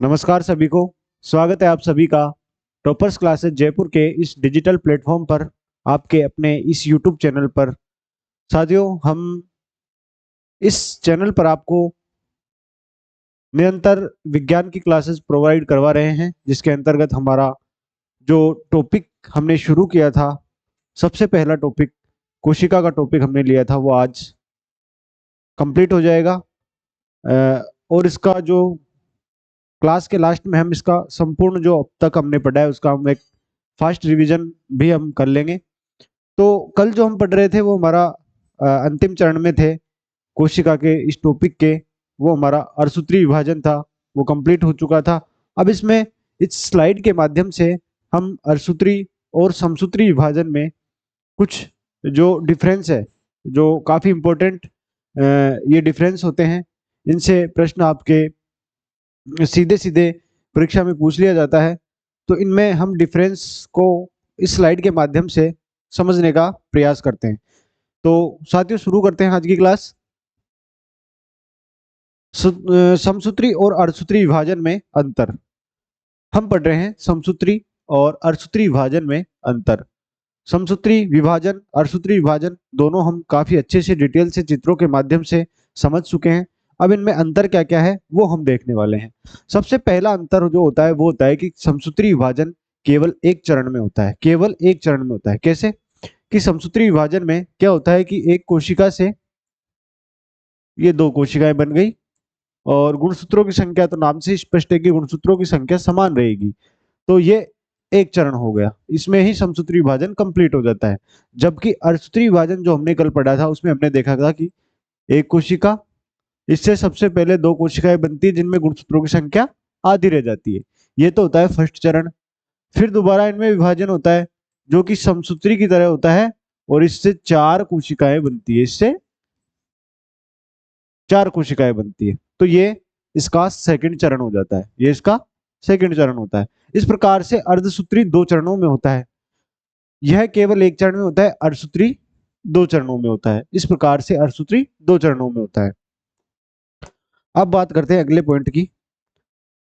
नमस्कार सभी को। स्वागत है आप सभी का टॉपर्स क्लासेस जयपुर के इस डिजिटल प्लेटफॉर्म पर, आपके अपने इस यूट्यूब चैनल पर। साथियों, हम इस चैनल पर आपको निरंतर विज्ञान की क्लासेस प्रोवाइड करवा रहे हैं, जिसके अंतर्गत हमारा जो टॉपिक हमने शुरू किया था, सबसे पहला टॉपिक कोशिका का टॉपिक हमने लिया था, वो आज कंप्लीट हो जाएगा। और इसका जो क्लास के लास्ट में हम इसका संपूर्ण जो अब तक हमने पढ़ा है उसका हम एक फास्ट रिवीजन भी हम कर लेंगे। तो कल जो हम पढ़ रहे थे वो हमारा अंतिम चरण में थे कोशिका के इस टॉपिक के। वो हमारा अर्धसूत्री विभाजन था, वो कंप्लीट हो चुका था। अब इसमें इस स्लाइड के माध्यम से हम अर्धसूत्री और समसूत्री विभाजन में कुछ जो डिफरेंस है, जो काफी इंपॉर्टेंट ये डिफरेंस होते हैं, इनसे प्रश्न आपके सीधे सीधे परीक्षा में पूछ लिया जाता है। तो इनमें हम डिफरेंस को इस स्लाइड के माध्यम से समझने का प्रयास करते हैं। तो साथियों, शुरू करते हैं आज की क्लास। समसूत्री और अर्धसूत्री विभाजन में अंतर। हम पढ़ रहे हैं समसूत्री और अर्धसूत्री विभाजन में अंतर। समसूत्री विभाजन, अर्धसूत्री विभाजन दोनों हम काफी अच्छे से डिटेल से चित्रों के माध्यम से समझ चुके हैं। अब इनमें अंतर क्या क्या है वो हम देखने वाले हैं। सबसे पहला अंतर जो होता है वो होता है कि समसूत्री विभाजन केवल एक चरण में होता है। केवल एक चरण में होता है। कैसे कि समसूत्री विभाजन में क्या होता है कि एक कोशिका से ये दो कोशिकाएं बन गई, और गुणसूत्रों की संख्या तो नाम से स्पष्ट है कि गुणसूत्रों की संख्या समान रहेगी। तो ये एक चरण हो गया, इसमें ही समसूत्री विभाजन कंप्लीट हो जाता है। जबकि अर्धसूत्री विभाजन जो हमने कल पढ़ा था उसमें हमने देखा था कि एक कोशिका, इससे सबसे पहले दो कोशिकाएं बनती है जिनमें गुणसूत्रों की संख्या आधी रह जाती है। ये तो होता है फर्स्ट चरण। फिर दोबारा इनमें विभाजन होता है जो कि समसूत्री की तरह होता है, और इससे चार कोशिकाएं बनती है। इससे चार कोशिकाएं बनती है। तो ये इसका सेकंड चरण हो जाता है। ये इसका सेकंड चरण होता है। इस प्रकार से अर्धसूत्री दो चरणों में होता है। यह केवल एक चरण में होता है, अर्धसूत्री दो चरणों में होता है। इस प्रकार से अर्धसूत्री दो चरणों में होता है। अब बात करते हैं अगले पॉइंट की।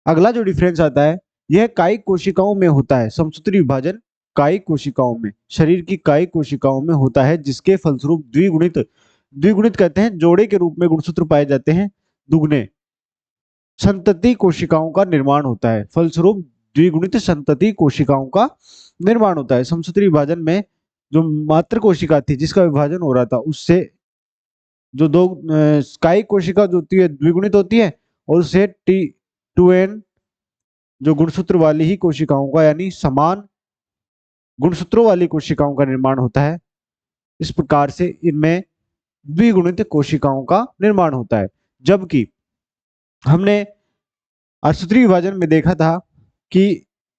अगला जो डिफरेंस आता है यह कायिक कोशिकाओं में होता है। समसूत्री विभाजन कायिक कोशिकाओं में, शरीर की कायिक कोशिकाओं में होता है, जिसके फलस्वरूप द्विगुणित, द्विगुणित कहते हैं जोड़े के रूप में गुणसूत्र पाए जाते हैं, दुगने संतति कोशिकाओं का निर्माण होता है। फलस्वरूप द्विगुणित संतति कोशिकाओं का निर्माण होता है। समसूत्री विभाजन में जो मात्र कोशिका थी जिसका विभाजन हो रहा था, उससे जो दो कायिक कोशिका जो होती है द्विगुणित होती है, और उससे T2N जो गुणसूत्र वाली ही कोशिकाओं का, यानी समान गुणसूत्रों वाली कोशिकाओं का निर्माण होता है। इस प्रकार से इनमें द्विगुणित कोशिकाओं का निर्माण होता है। जबकि हमने अर्धसूत्री विभाजन में देखा था कि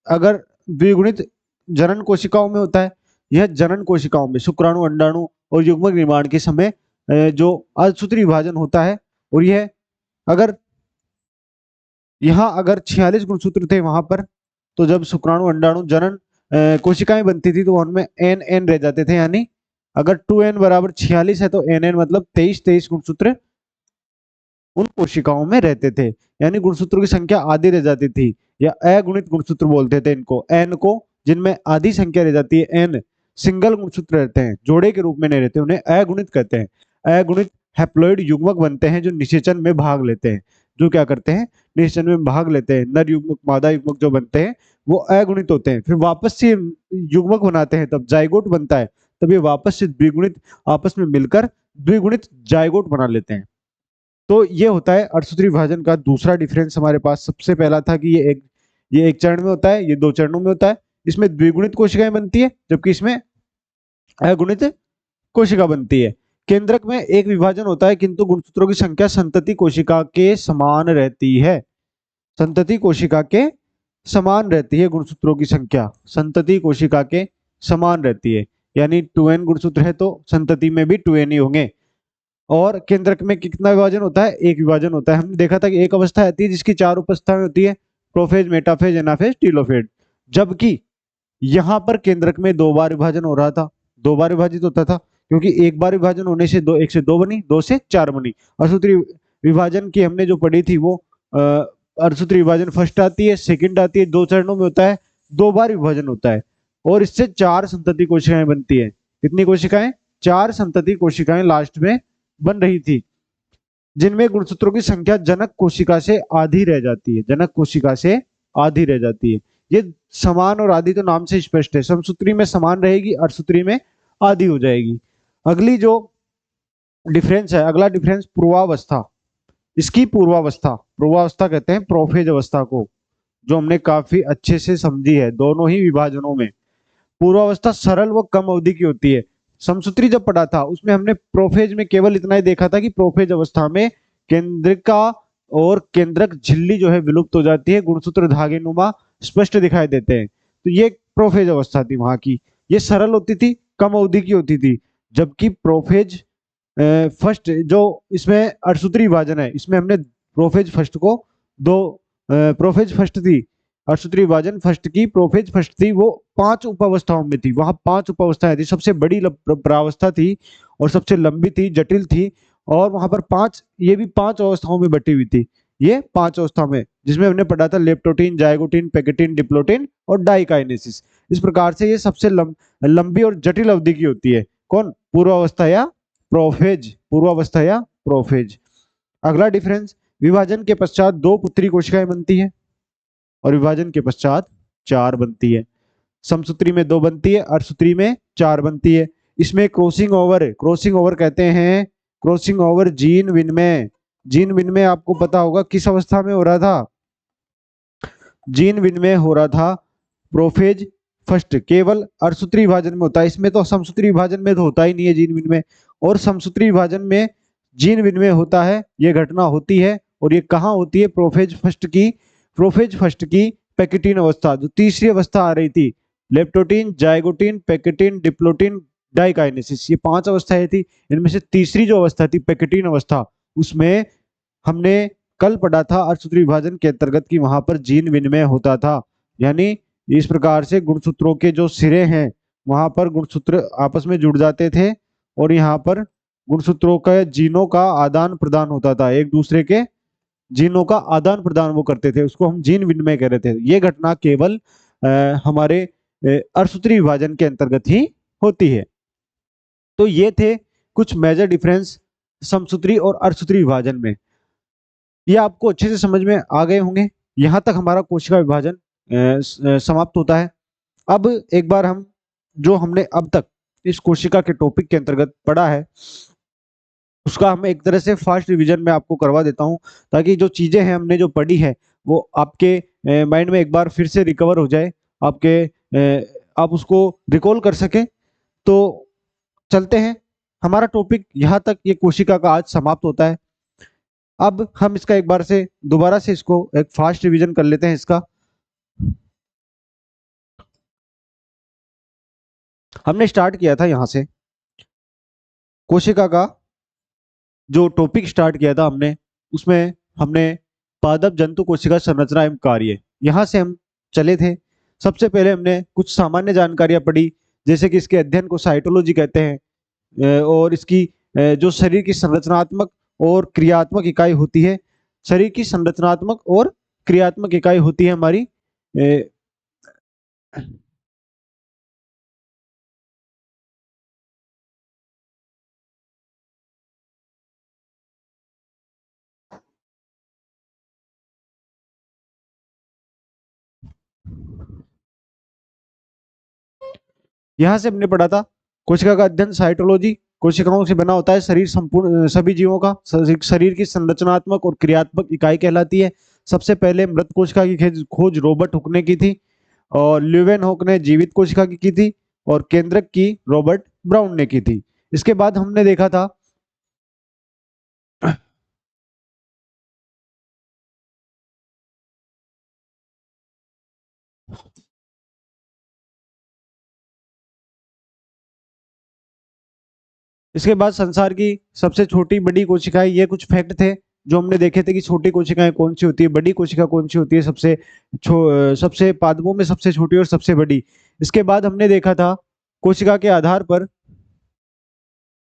अगर द्विगुणित जनन कोशिकाओं में होता है, यह जनन कोशिकाओं में शुक्राणु, अंडाणु और युग्मक निर्माण के समय जो अर्धसूत्री विभाजन होता है, और यह अगर यहाँ अगर 46 गुणसूत्र थे वहां पर, तो जब शुक्राणु, अंडाणु, जनन कोशिकाएं बनती थी तो उनमें एन एन रह जाते थे। यानी अगर 2n बराबर 46 है तो एन एन मतलब 23 गुणसूत्र उन कोशिकाओं में रहते थे। यानी गुणसूत्रों की संख्या आधी रह जाती थी, या अगुणित गुणसूत्र बोलते थे इनको, एन को, जिनमें आधी संख्या रह जाती है। एन सिंगल गुणसूत्र रहते हैं, जोड़े के रूप में नहीं रहते, उन्हें अगुणित कहते हैं। अगुणित हैप्लॉइड युग्मक बनते हैं जो निषेचन में भाग लेते हैं। जो क्या करते हैं, निषेचन में भाग लेते हैं। नर युग्मक, मादा युग्मक जो बनते हैं वो अगुणित होते हैं। फिर वापस से युग्मक बनाते हैं, तब जाइगोट बनता है, तब ये वापस से द्विगुणित आपस में मिलकर द्विगुणित जाइगोट बना लेते हैं। तो ये होता है अर्धसूत्री विभाजन का दूसरा डिफरेंस हमारे पास। सबसे पहला था कि ये एक चरण में होता है, ये दो चरणों में होता है। इसमें द्विगुणित कोशिकाएं बनती है, जबकि इसमें अगुणित कोशिका बनती है। केंद्रक में एक विभाजन होता है, किंतु गुणसूत्रों की संख्या संतति कोशिका के समान रहती है। संतति कोशिका के समान रहती है, गुणसूत्रों की संख्या संतति कोशिका के समान रहती है। यानी 2n गुणसूत्र है तो संतति में भी 2n ही होंगे। और केंद्रक में कितना विभाजन होता है, एक विभाजन होता है। हमने देखा था कि एक अवस्था आती है जिसकी चार अवस्थाएं होती है, प्रोफेज, मेटाफेज, एनाफेज, टीलोफेज। जबकि यहाँ पर केंद्रक में दो बार विभाजन हो रहा था, दो बार विभाजित होता था, क्योंकि एक बार विभाजन होने से एक से दो बनी, दो से चार बनी। अर्धसूत्री विभाजन की हमने जो पढ़ी थी वो अर्धसूत्री विभाजन फर्स्ट आती है, सेकंड आती है, 2 चरणों में होता है, 2 बार विभाजन होता है और इससे 4 संतति कोशिकाएं बनती है। कितनी कोशिकाएं? 4 संतति कोशिकाएं लास्ट में बन रही थी, जिनमें गुणसूत्रों की संख्या जनक कोशिका से आधी रह जाती है, जनक कोशिका से आधी रह जाती है। ये समान और आधी तो नाम से स्पष्ट है, समसूत्री में समान रहेगी, अर्धसूत्री में आधी हो जाएगी। अगली जो डिफरेंस है, अगला डिफरेंस पूर्वावस्था। इसकी पूर्वावस्था, पूर्वावस्था कहते हैं प्रोफेज अवस्था को, जो हमने काफी अच्छे से समझी है दोनों ही विभाजनों में। पूर्वावस्था सरल व कम अवधि की होती है। समसूत्री जब पढ़ा था उसमें हमने प्रोफेज में केवल इतना ही देखा था कि प्रोफेज अवस्था में केंद्रिका और केंद्रक झिल्ली जो है विलुप्त हो जाती है, गुणसूत्र धागे नुमा स्पष्ट दिखाई देते हैं। तो ये प्रोफेज अवस्था थी वहां की, ये सरल होती थी, कम अवधि की होती थी। जबकि प्रोफेज फर्स्ट जो इसमें अर्धसूत्री विभाजन है, इसमें हमने प्रोफेज फर्स्ट को दो प्रोफेज फर्स्ट थी, अर्धसूत्री विभाजन फर्स्ट की प्रोफेज फर्स्ट थी, वो 5 उपावस्थाओं में थी। वहां 5 उपावस्थाएं थी, सबसे बड़ी प्रावस्था थी और सबसे लंबी थी, जटिल थी, और वहां पर 5, ये भी 5 अवस्थाओं में बटी हुई थी। ये 5 अवस्था में, जिसमें हमने पढ़ा था लेप्टोटीन, जाइगोटीन, पेक्टिन, डिप्लोटीन और डाइकाइनेसिस। इस प्रकार से ये सबसे लंबी और जटिल अवधि की होती है। कौन? पूर्वावस्था या प्रोफेज, पूर्वावस्था या प्रोफेज। अगला डिफरेंस, विभाजन के पश्चात 2 पुत्री कोशिकाएं बनती है और विभाजन के पश्चात 4 बनती है। समसूत्री में 2 बनती है, अर्धसूत्री में 4 बनती है। इसमें क्रॉसिंग ओवर है, क्रॉसिंग ओवर कहते हैं, क्रॉसिंग ओवर जीन विनिमय। जीन विनिमय आपको पता होगा किस अवस्था में हो रहा था? जीन विनिमय हो रहा था प्रोफेज फर्स्ट, केवल अर्धसूत्री विभाजन में होता है, इसमें तो समसूत्री विभाजन में तो होता ही नहीं है जीन विनिमय। और समसूत्री विभाजन में जीन विनिमय होता है, ये घटना होती है, और ये कहाँ होती है? प्रोफेज फर्स्ट की, प्रोफेज फर्स्ट की पेक्टिन अवस्था, जो तीसरी अवस्था आ रही थी, leptotene, zygotene, pectin, diplotene, diakinesis, ये 5 अवस्थाएं थी। इनमें से तीसरी जो अवस्था थी पेक्टिन अवस्था, उसमें हमने कल पढ़ा था अर्धसूत्री विभाजन के अंतर्गत कि वहां पर जीन विनिमय होता था। यानी इस प्रकार से गुणसूत्रों के जो सिरे हैं वहां पर गुणसूत्र आपस में जुड़ जाते थे और यहाँ पर गुणसूत्रों का जीनों का आदान प्रदान होता था, एक दूसरे के जीनों का आदान प्रदान वो करते थे, उसको हम जीन विनिमय कह रहे थे। ये घटना केवल हमारे अर्धसूत्री विभाजन के अंतर्गत ही होती है। तो ये थे कुछ मेजर डिफरेंस समसूत्री और अर्धसूत्री विभाजन में। ये आपको अच्छे से समझ में आ गए होंगे। यहाँ तक हमारा कोशिका विभाजन समाप्त होता है। अब एक बार हम जो हमने अब तक इस कोशिका के टॉपिक के अंतर्गत पढ़ा है उसका हम एक तरह से फास्ट रिवीजन में आपको करवा देता हूं, ताकि जो चीजें हैं हमने जो पढ़ी है वो आपके माइंड में एक बार फिर से रिकवर हो जाए, आप उसको रिकॉल कर सके। तो चलते हैं, हमारा टॉपिक यहाँ तक, ये कोशिका का आज समाप्त होता है। अब हम इसका एक बार से दोबारा से इसको एक फास्ट रिवीजन कर लेते हैं इसका। हमने स्टार्ट किया था यहाँ से कोशिका का जो टॉपिक स्टार्ट किया था हमने, उसमें हमने पादप जंतु कोशिका संरचना एवं कार्य, यहाँ से हम चले थे। सबसे पहले हमने कुछ सामान्य जानकारियां पढ़ी, जैसे कि इसके अध्ययन को साइटोलॉजी कहते हैं, और इसकी जो शरीर की संरचनात्मक और क्रियात्मक इकाई होती है, शरीर की संरचनात्मक और क्रियात्मक इकाई होती है हमारी यहाँ से हमने पढ़ा था कोशिका का अध्ययन साइटोलॉजी, कोशिकाओं से बना होता है शरीर, संपूर्ण सभी जीवों का शरीर की संरचनात्मक और क्रियात्मक इकाई कहलाती है। सबसे पहले मृत कोशिका की खोज रॉबर्ट हुक ने की थी, और ल्यूवेनहॉक ने जीवित कोशिका की थी, और केंद्रक की रॉबर्ट ब्राउन ने की थी। इसके बाद हमने देखा था इसके बाद संसार की सबसे छोटी बड़ी कोशिकाएं, ये कुछ फैक्ट थे जो हमने देखे थे कि छोटी कोशिकाएं कौन सी होती है, बड़ी कोशिका कौन सी होती है, सबसे पादपों में सबसे छोटी और सबसे बड़ी। इसके बाद हमने देखा था कोशिका के आधार पर,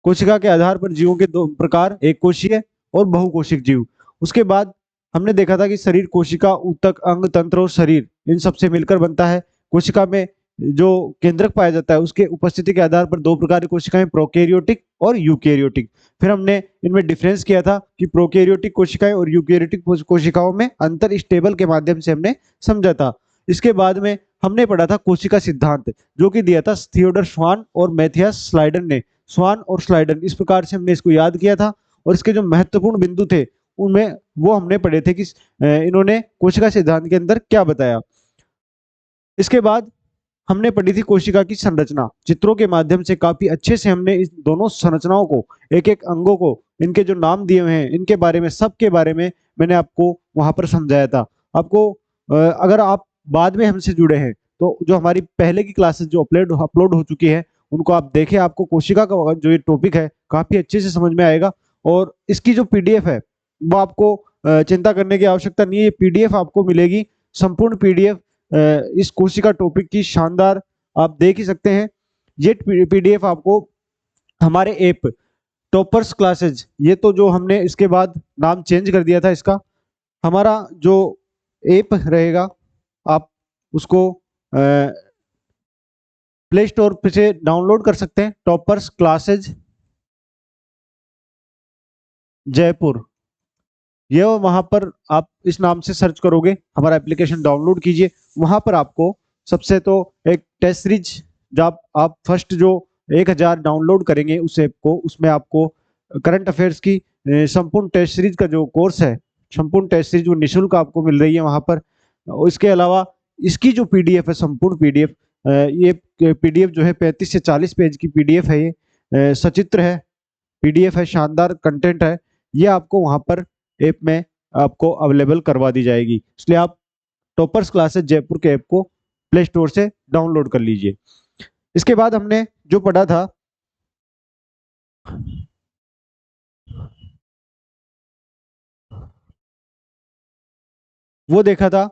कोशिका के आधार पर जीवों के 2 प्रकार, एक कोशीय और बहुकोशिक जीव। उसके बाद हमने देखा था कि शरीर कोशिका, ऊतक, अंग, तंत्र और शरीर इन सबसे मिलकर बनता है। कोशिका में जो केंद्रक पाया जाता है उसके उपस्थिति के आधार पर दो प्रकार की कोशिकाएं, प्रोकैरियोटिक और यूकैरियोटिक। फिर हमने इनमें डिफरेंस किया था कि प्रोकैरियोटिक कोशिकाएं और यूकैरियोटिक कोशिकाओं में अंतर इस टेबल के माध्यम से हमने समझा था। इसके बाद में हमने पढ़ा था कोशिका सिद्धांत, जो कि दिया था थियोडर स्वान और मैथियास स्लाइडन ने। स्वान और स्लाइडन, इस प्रकार से हमने इसको याद किया था। और इसके जो महत्वपूर्ण बिंदु थे उनमें वो हमने पढ़े थे कि इन्होंने कोशिका सिद्धांत के अंदर क्या बताया। इसके बाद हमने पढ़ी थी कोशिका की संरचना। चित्रों के माध्यम से काफी अच्छे से हमने इस दोनों संरचनाओं को, एक एक अंगों को, इनके जो नाम दिए हुए हैं इनके बारे में, सब के बारे में मैंने आपको वहां पर समझाया था। आपको अगर आप बाद में हमसे जुड़े हैं तो जो हमारी पहले की क्लासेस जो अपलोड हो चुकी है उनको आप देखें। आपको कोशिका का जो ये टॉपिक है काफी अच्छे से समझ में आएगा। और इसकी जो पीडीएफ है वो आपको चिंता करने की आवश्यकता नहीं है। ये पीडीएफ आपको मिलेगी, संपूर्ण पीडीएफ इस कोशिका टॉपिक की शानदार, आप देख ही सकते हैं। ये पीडीएफ आपको हमारे ऐप टॉपर्स क्लासेज, ये तो जो हमने इसके बाद नाम चेंज कर दिया था इसका, हमारा जो ऐप रहेगा आप उसको प्ले स्टोर पे से डाउनलोड कर सकते हैं। टॉपर्स क्लासेज जयपुर, ये वहां पर आप इस नाम से सर्च करोगे, हमारा एप्लीकेशन डाउनलोड कीजिए। वहां पर आपको सबसे तो एक टेस्ट सीरीज, जब आप फर्स्ट जो 1000 डाउनलोड करेंगे उस ऐप को, उसमें आपको करंट अफेयर्स की संपूर्ण टेस्ट सीरीज का जो कोर्स है, संपूर्ण टेस्ट सीरीज वो निःशुल्क आपको मिल रही है वहां पर। इसके अलावा इसकी जो पीडीएफ है, संपूर्ण पीडीएफ, ये पीडीएफ जो है 35 से 40 पेज की पीडीएफ है। ये सचित्र है, पीडीएफ है, शानदार कंटेंट है। ये आपको वहां पर ऐप में आपको अवेलेबल करवा दी जाएगी। इसलिए आप टॉपर्स क्लासेस जयपुर के ऐप को प्ले स्टोर से डाउनलोड कर लीजिए। इसके बाद हमने जो पढ़ा था वो देखा था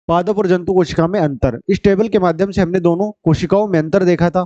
पादप और जंतु कोशिका में अंतर। इस टेबल के माध्यम से हमने दोनों कोशिकाओं में अंतर देखा था।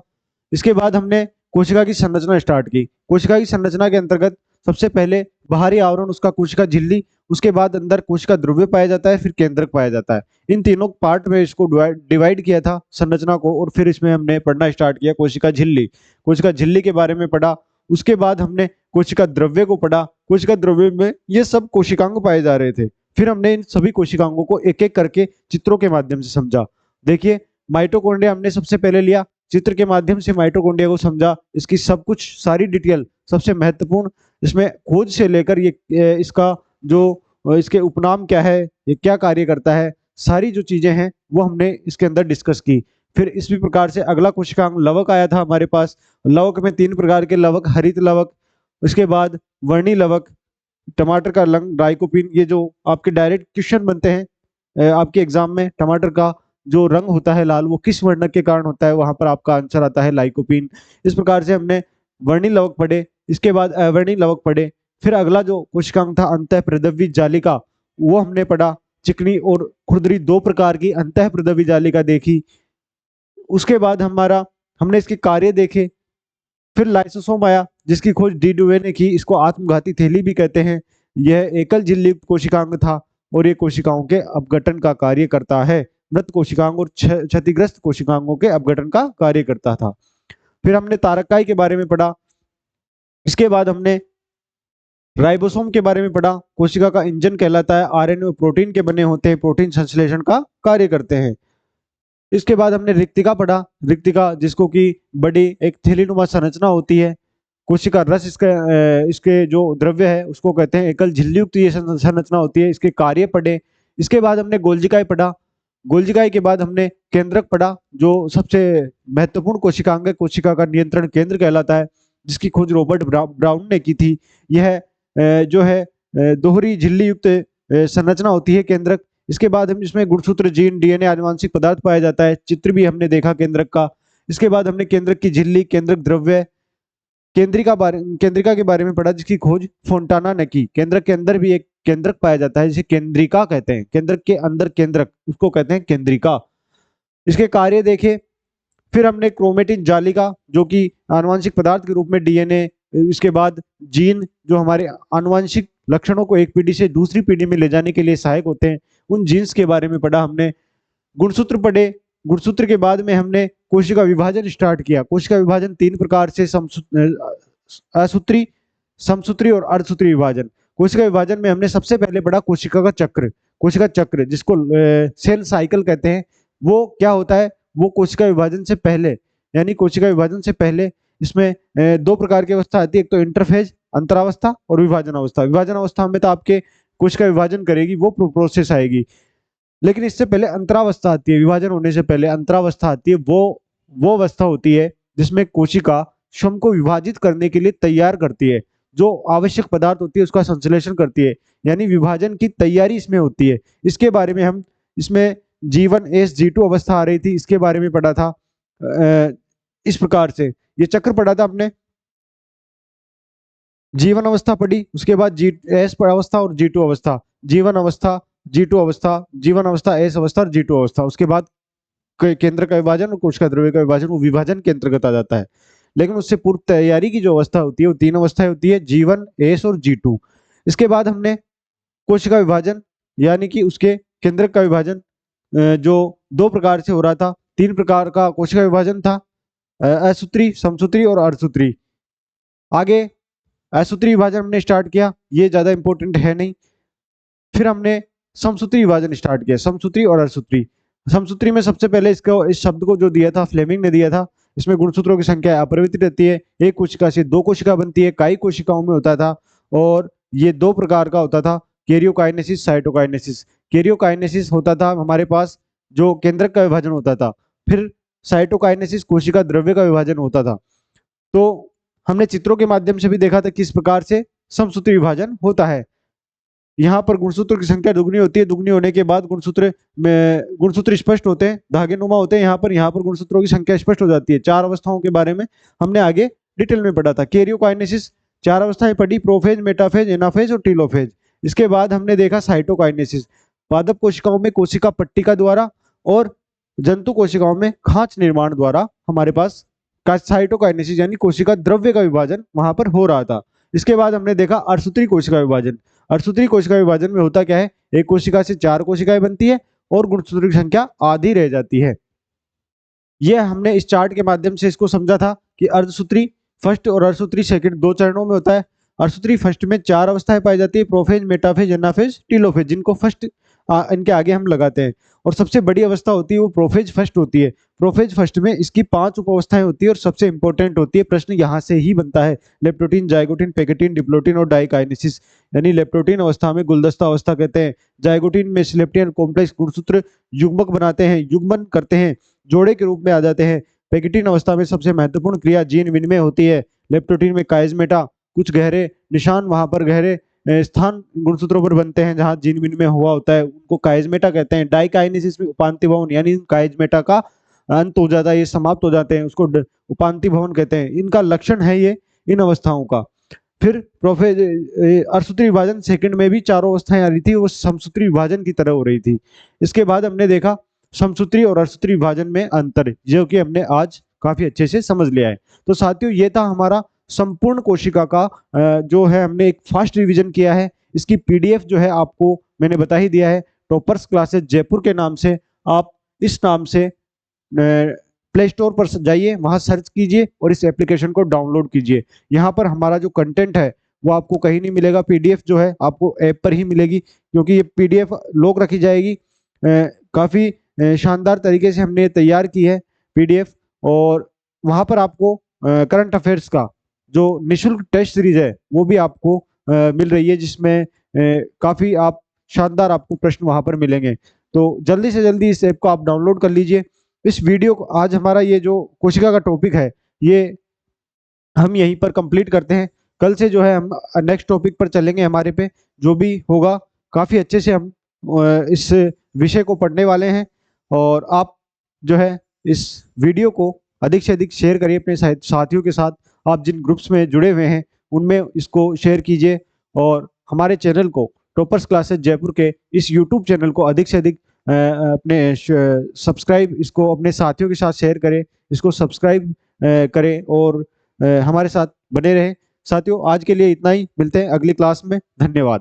इसके बाद हमने कोशिका की संरचना स्टार्ट की। कोशिका की संरचना के अंतर्गत सबसे पहले बाहरी आवरण उसका कोशिका झिल्ली, उसके बाद अंदर कोशिका ध्रुव्य पाया जाता है, फिर केंद्रक पाया जाता है। इन तीनों पार्ट में इसको डिवाइड किया था संरचना को, और फिर इसमें हमने पढ़ना स्टार्ट किया कोशिका झिल्ली। कोशिका झिल्ली के बारे में पढ़ा। उसके बाद हमने कोशिका द्रव्य को पढ़ा। कोशिका द्रव्य में ये सब कोशिकांग पाए जा रहे थे। फिर हमने इन सभी कोशिकांगों को एक एक करके चित्रों के माध्यम से समझा। देखिए, माइटोकॉन्ड्रिया हमने सबसे पहले लिया, चित्र के माध्यम से माइटोकॉन्ड्रिया को समझा, इसकी सब कुछ सारी डिटेल, सबसे महत्वपूर्ण इसमें खोज से लेकर ये इसका जो इसके उपनाम क्या है, ये क्या कार्य करता है, सारी जो चीजें हैं वो हमने इसके अंदर डिस्कस की। फिर इसी प्रकार से अगला कोशिकांग लवक आया था हमारे पास। लवक में 3 प्रकार के लवक, हरित लवक, उसके बाद वर्णी लवक, टमाटर का रंग डाइकोपिन, ये जो आपके डायरेक्ट क्वेश्चन बनते हैं आपके एग्जाम में, टमाटर का जो रंग होता है लाल, वो किस वर्णक के कारण होता है, वहां पर आपका आंसर आता है लाइकोपिन। इस प्रकार से हमने वर्णी लवक पढ़े। इसके बाद अवर्णी लवक पढ़े। फिर अगला जो कोशिकांग था अंतः प्रदव्य जालिका, वो हमने पढ़ा। चिकनी और खुरदरी 2 प्रकार की अंतः प्रदव्य जालिका देखी। उसके बाद हमने इसके कार्य देखे। फिर लाइसोसोम आया जिसकी खोज डी डुवे ने की। इसको आत्मघाती थैली भी कहते हैं। यह एकल झिल्ली कोशिकांग था और ये कोशिकाओं के अपघटन का कार्य करता है। मृत कोशिकांग और क्षतिग्रस्त कोशिकांगों के अपघटन का कार्य करता था। फिर हमने तारकाई के बारे में पढ़ा। इसके बाद हमने राइबोसोम के बारे में पढ़ा। कोशिका का इंजन कहलाता है, आरएनए और प्रोटीन के बने होते हैं, प्रोटीन संश्लेषण का कार्य करते हैं। इसके बाद हमने रिक्तिका पढ़ा। रिक्तिका जिसको कि बड़ी एक थैलीनुमा संरचना होती है। कोशिका रस इसके जो द्रव्य है उसको कहते हैं एकल झिल्लीयुक्त ये संरचना होती है। इसके कार्य पढ़े। इसके बाद हमने गोल्जिकाई पढ़ा। गोल्जिकाई के बाद हमने केंद्रक पढ़ा, जो सबसे महत्वपूर्ण कोशिकांग है, कोशिका का नियंत्रण केंद्र कहलाता है, जिसकी खोज रॉबर्ट ब्राउन ने की थी। यह जो है दोहरी झिल्ली युक्त संरचना होती है केंद्रक। इसके बाद हम इसमें गुणसूत्र, जीन, डीएनए, आनुवांशिक पदार्थ पाया जाता है। चित्र भी हमने देखा केंद्रक का। इसके बाद हमने केंद्रक की झिल्ली, केंद्रक द्रव्य, केंद्रिका के बारे में पढ़ा, जिसकी खोज फोंटाना ने की। केंद्रक के अंदर भी एक केंद्रक पाया जाता है जिसे केंद्रिका कहते हैं। केंद्रक के अंदर केंद्रक, उसको कहते हैं केंद्रिका। इसके कार्य देखे। फिर हमने क्रोमेटिन जालिका, जो कि आनुवांशिक पदार्थ के रूप में डीएनए, इसके बाद जीन जो हमारे आनुवंशिक लक्षणों को एक पीढ़ी से दूसरी पीढ़ी में ले जाने के लिए सहायक होते हैं, उन जीन्स के बारे में पढ़ा हमने। गुणसूत्र पढ़े। गुणसूत्र के बाद में हमने कोशिका विभाजन स्टार्ट किया। कोशिका विभाजन 3 प्रकार से, असूत्री, समसूत्री और अर्धसूत्री विभाजन। कोशिका विभाजन में हमने सबसे पहले पढ़ा कोशिका का चक्र। कोशिका चक्र जिसको सेल साइकिल कहते हैं, वो क्या होता है? वो कोशिका विभाजन से पहले, यानी कोशिका विभाजन से पहले इसमें 2 प्रकार की अवस्था आती है, एक तो इंटरफेज अंतरावस्था और विभाजन अवस्था। विभाजन अवस्था में तो आपके कोशिका विभाजन करेगी, वो प्रोसेस आएगी, लेकिन इससे पहले अंतरावस्था आती है। विभाजन होने से पहले अंतरावस्था आती है। वो अवस्था होती है जिसमें कोशिका स्वयं को विभाजित करने के लिए तैयार करती है, जो आवश्यक पदार्थ होती है उसका संश्लेषण करती है, यानी विभाजन की तैयारी इसमें होती है। इसके बारे में हम इसमें G1 S G2 अवस्था आ रही थी, इसके बारे में पढ़ा था। इस प्रकार से ये चक्र पढ़ा था आपने। G1 अवस्था पढ़ी, उसके बाद S अवस्था और G2 अवस्था। G1 अवस्था, G2 अवस्था, G1 अवस्था, S अवस्था और G2 अवस्था। उसके बाद केंद्र का विभाजन और कोशिका द्रव्य का विभाजन, वो विभाजन के अंतर्गत आ जाता है। लेकिन उससे पूर्व तैयारी की जो अवस्था होती है वो 3 अवस्थाएं होती है, G1 S और G2। इसके बाद हमने कोशिका विभाजन यानी कि उसके केंद्रक का विभाजन जो 2 प्रकार से हो रहा था। 3 प्रकार का कोशिका विभाजन था, असूत्री, समसूत्री और अर्धसूत्री। आगे असूत्री विभाजन हमने स्टार्ट किया, ये ज्यादा इंपॉर्टेंट है नहीं। फिर हमने समसूत्री विभाजन स्टार्ट किया, समसूत्री और अर्धसूत्री। समसूत्री में सबसे पहले इस शब्द को जो दिया था फ्लेमिंग ने दिया था। इसमें गुणसूत्रों की संख्या अपरिवर्तित रहती है, एक कोशिका से 2 कोशिका बनती है, कई कोशिकाओं में होता था, और ये 2 प्रकार का होता था, कैरियोकाइनेसिस, साइटोकाइनेसिस। कैरियोकाइनेसिस होता था हमारे पास जो केंद्रक का विभाजन होता था, फिर साइटोकाइनेसिस कोशिका द्रव्य का विभाजन होता था। तो हमने चित्रों के माध्यम से भी देखा था किस प्रकार से समसूत्री विभाजन होता है। यहाँ पर गुणसूत्र की संख्या दुगनी होती है, दुगनी होने के बाद गुणसूत्र स्पष्ट होते हैं, धागेनुमा होते हैं। यहाँ पर गुणसूत्रों की संख्या स्पष्ट हो जाती है। 4 अवस्थाओं के बारे में हमने आगे डिटेल में पढ़ा था। कैरियोकाइनेसिस 4 अवस्थाएं पढ़ी, प्रोफेज, मेटाफेज, एनाफेज और टीलोफेज। इसके बाद हमने देखा साइटोकाइनेसिस, पादप कोशिकाओं में कोशिका पट्टिका द्वारा और जंतु कोशिकाओं में खांच निर्माण द्वारा हमारे पास साइटोकाइनेसिस यानी कोशिका द्रव्य का विभाजन वहां पर हो रहा था। इसके बाद हमने देखा अर्धसूत्री कोशिका विभाजन। अर्धसूत्री कोशिका विभाजन में होता क्या है? एक कोशिका से 4 कोशिकाएं बनती है और गुणसूत्र की संख्या आधी रह जाती है। यह हमने इस चार्ट के माध्यम से इसको समझा था कि अर्धसूत्री फर्स्ट और अर्धसूत्री सेकंड 2 चरणों में होता है। अर्धसूत्री फर्स्ट में 4 अवस्थाएं पाई जाती है, प्रोफेज, मेटाफेज, एनाफेज, टीलोफेज, जिनको फर्स्ट इनके आगे हम लगाते हैं। और सबसे बड़ी अवस्था होती है वो प्रोफेज फर्स्ट होती है। प्रोफेज फर्स्ट में इसकी 5 उप अवस्थाएं होती है और सबसे इंपॉर्टेंट होती है, प्रश्न यहाँ से ही बनता है, लेप्टोटीन, जाइगोटीन, पेकेटीन, डिप्लोटीन और डाइकाइनेसिस। यानी लेप्टोटीन अवस्था में गुलदस्ता अवस्था कहते हैं, जाइगोटीन में सिलेप्टियन कॉम्प्लेक्स गुणसूत्र युग्मक बनाते हैं, युग्मन करते हैं, जोड़े के रूप में आ जाते हैं। पेकेटीन अवस्था में सबसे महत्वपूर्ण क्रिया जीन विनिमय होती है। लेप्टोटीन में काइजमेटा, कुछ गहरे निशान वहां पर गहरे स्थान गुणसूत्रों पर बनते हैं जहां जीन विनिमय हुआ होता है, उनको काइजमेटा कहते हैं। डाइकाइनेसिस में उपांति भवन यानी काइजमेटा का अंत हो जाता है, ये समाप्त हो जाते हैं, उसको उपांति भवन कहते हैं। इनका लक्षण है ये इन अवस्थाओं का। फिर अर्धसूत्री विभाजन सेकंड में भी 4 अवस्थाएं आ रही थी, वो समसूत्री विभाजन की तरह हो रही थी। इसके बाद हमने देखा समसूत्री और अर्धसूत्री विभाजन में अंतर, जो कि हमने आज काफी अच्छे से समझ लिया है। तो साथियों ये था हमारा संपूर्ण कोशिका का जो है हमने एक फास्ट रिवीजन किया है। इसकी पीडीएफ जो है आपको मैंने बता ही दिया है, टॉपर्स क्लासेस जयपुर के नाम से आप इस नाम से प्ले स्टोर पर जाइए, वहां सर्च कीजिए और इस एप्लीकेशन को डाउनलोड कीजिए। यहाँ पर हमारा जो कंटेंट है वो आपको कहीं नहीं मिलेगा, पीडीएफ जो है आपको ऐप पर ही मिलेगी, क्योंकि ये पीडीएफ लॉक रखी जाएगी। काफी शानदार तरीके से हमने तैयार की है पीडीएफ, और वहां पर आपको करंट अफेयर्स का जो निःशुल्क टेस्ट सीरीज है वो भी आपको मिल रही है, जिसमें काफी आप शानदार आपको प्रश्न वहां पर मिलेंगे। तो जल्दी से जल्दी इस ऐप को आप डाउनलोड कर लीजिए। इस वीडियो को आज हमारा ये जो कोशिका का टॉपिक है ये हम यहीं पर कंप्लीट करते हैं। कल से जो है हम नेक्स्ट टॉपिक पर चलेंगे, हमारे पे जो भी होगा काफी अच्छे से हम इस विषय को पढ़ने वाले हैं। और आप जो है इस वीडियो को अधिक से अधिक शेयर करिए अपने साथियों के साथ। आप जिन ग्रुप्स में जुड़े हुए हैं उनमें इसको शेयर कीजिए, और हमारे चैनल को टॉपर्स क्लासेस जयपुर के इस यूट्यूब चैनल को अधिक से अधिक अपने सब्सक्राइब, इसको अपने साथियों के साथ शेयर करें, इसको सब्सक्राइब करें और हमारे साथ बने रहें। साथियों आज के लिए इतना ही, मिलते हैं अगली क्लास में, धन्यवाद।